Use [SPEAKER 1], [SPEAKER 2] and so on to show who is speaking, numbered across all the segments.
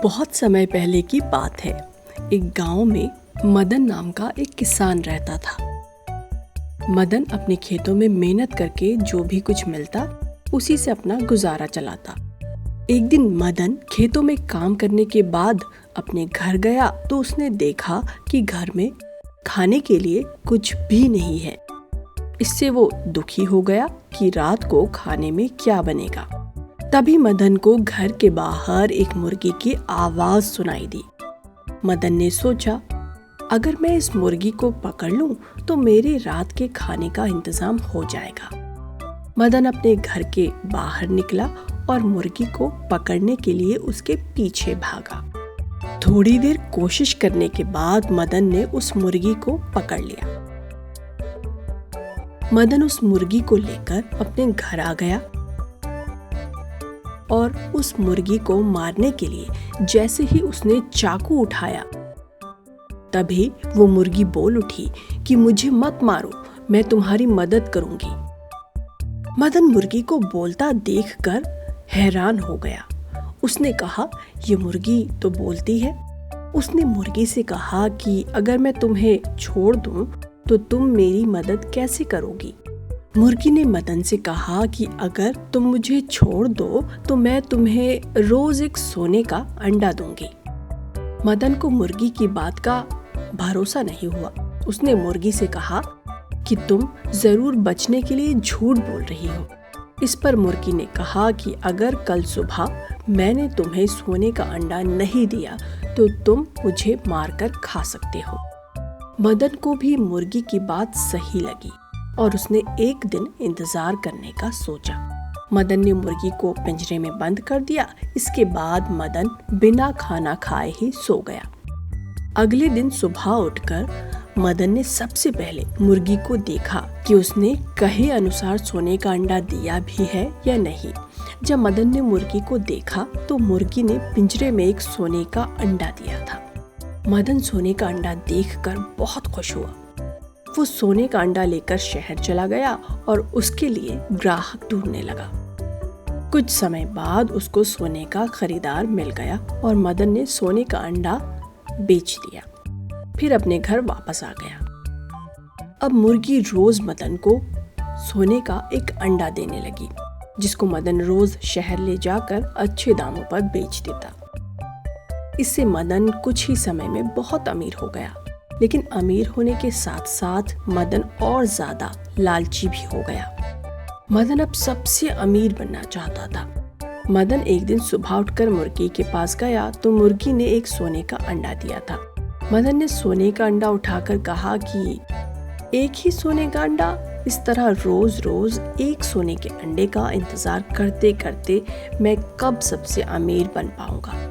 [SPEAKER 1] बहुत समय पहले की बात है। एक गांव में मदन नाम का एक किसान रहता था। मदन अपने खेतों में मेहनत करके जो भी कुछ मिलता उसी से अपना गुजारा चलाता। एक दिन मदन खेतों में काम करने के बाद अपने घर गया तो उसने देखा कि घर में खाने के लिए कुछ भी नहीं है। इससे वो दुखी हो गया कि रात को खाने में क्या बनेगा। तभी मदन को घर के बाहर एक मुर्गी की आवाज सुनाई दी। मदन ने सोचा, अगर मैं इस मुर्गी को पकड़ लूं तो मेरे रात के खाने का इंतजाम हो जाएगा। मदन अपने घर के बाहर निकला और मुर्गी को पकड़ने के लिए उसके पीछे भागा। थोड़ी देर कोशिश करने के बाद मदन ने उस मुर्गी को पकड़ लिया। मदन उस मुर्गी को लेकर अपने घर आ गया और उस मुर्गी को मारने के लिए जैसे ही उसने चाकू उठाया, तभी वो मुर्गी बोल उठी कि मुझे मत मारो, मैं तुम्हारी मदद करूंगी। मदन मुर्गी को बोलता देखकर हैरान हो गया। उसने कहा, ये मुर्गी तो बोलती है। उसने मुर्गी से कहा कि अगर मैं तुम्हें छोड़ दूं तो तुम मेरी मदद कैसे करोगी? मुर्गी ने मदन से कहा कि अगर तुम मुझे छोड़ दो तो मैं तुम्हें रोज एक सोने का अंडा दूंगी। मदन को मुर्गी की बात का भरोसा नहीं हुआ। उसने मुर्गी से कहा कि तुम जरूर बचने के लिए झूठ बोल रही हो। इस पर मुर्गी ने कहा कि अगर कल सुबह मैंने तुम्हें सोने का अंडा नहीं दिया तो तुम मुझे मारकर खा सकते हो। मदन को भी मुर्गी की बात सही लगी और उसने एक दिन इंतजार करने का सोचा। मदन ने मुर्गी को पिंजरे में बंद कर दिया। इसके बाद मदन बिना खाना खाए ही सो गया। अगले दिन सुबह उठकर मदन ने सबसे पहले मुर्गी को देखा कि उसने कहे अनुसार सोने का अंडा दिया भी है या नहीं। जब मदन ने मुर्गी को देखा तो मुर्गी ने पिंजरे में एक सोने का अंडा दिया था। मदन सोने का अंडा देखकर बहुत खुश हुआ। वो सोने का अंडा लेकर शहर चला गया और उसके लिए ग्राहक ढूंढने लगा। कुछ समय बाद उसको सोने का खरीदार मिल गया और मदन ने सोने का अंडा बेच दिया। फिर अपने घर वापस आ गया। अब मुर्गी रोज मदन को सोने का एक अंडा देने लगी, जिसको मदन रोज शहर ले जाकर अच्छे दामों पर बेच देता। इससे मदन कुछ ही समय में बहुत अमीर हो गया। लेकिन अमीर होने के साथ साथ मदन और ज्यादा लालची भी हो गया। मदन अब सबसे अमीर बनना चाहता था। मदन एक दिन सुबह उठकर मुर्गी के पास गया तो मुर्गी ने एक सोने का अंडा दिया था। मदन ने सोने का अंडा उठाकर कहा कि एक ही सोने का अंडा? इस तरह रोज रोज एक सोने के अंडे का इंतजार करते करते मैं कब सबसे अमीर बन पाऊंगा।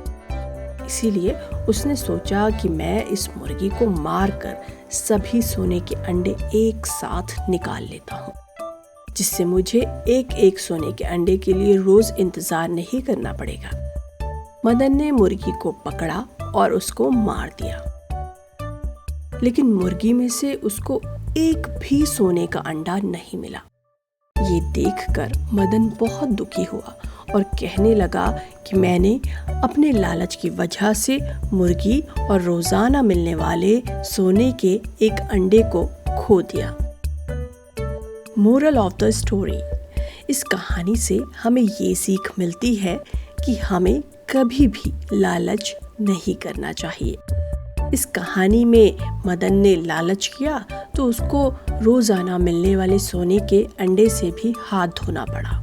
[SPEAKER 1] इसीलिए उसने सोचा कि मैं इस मुर्गी को मारकर सभी सोने के अंडे एक साथ निकाल लेता हूँ, जिससे मुझे एक एक सोने के अंडे के लिए रोज इंतजार नहीं करना पड़ेगा। मदन ने मुर्गी को पकड़ा और उसको मार दिया। लेकिन मुर्गी में से उसको एक भी सोने का अंडा नहीं मिला। ये देखकर मदन बहुत दुखी हुआ और कहने लगा कि मैंने अपने लालच की वजह से मुर्गी और रोजाना मिलने वाले सोने के एक अंडे को खो दिया। मोरल ऑफ द स्टोरी, इस कहानी से हमें ये सीख मिलती है कि हमें कभी भी लालच नहीं करना चाहिए। इस कहानी में मदन ने लालच किया तो उसको रोजाना मिलने वाले सोने के अंडे से भी हाथ धोना पड़ा।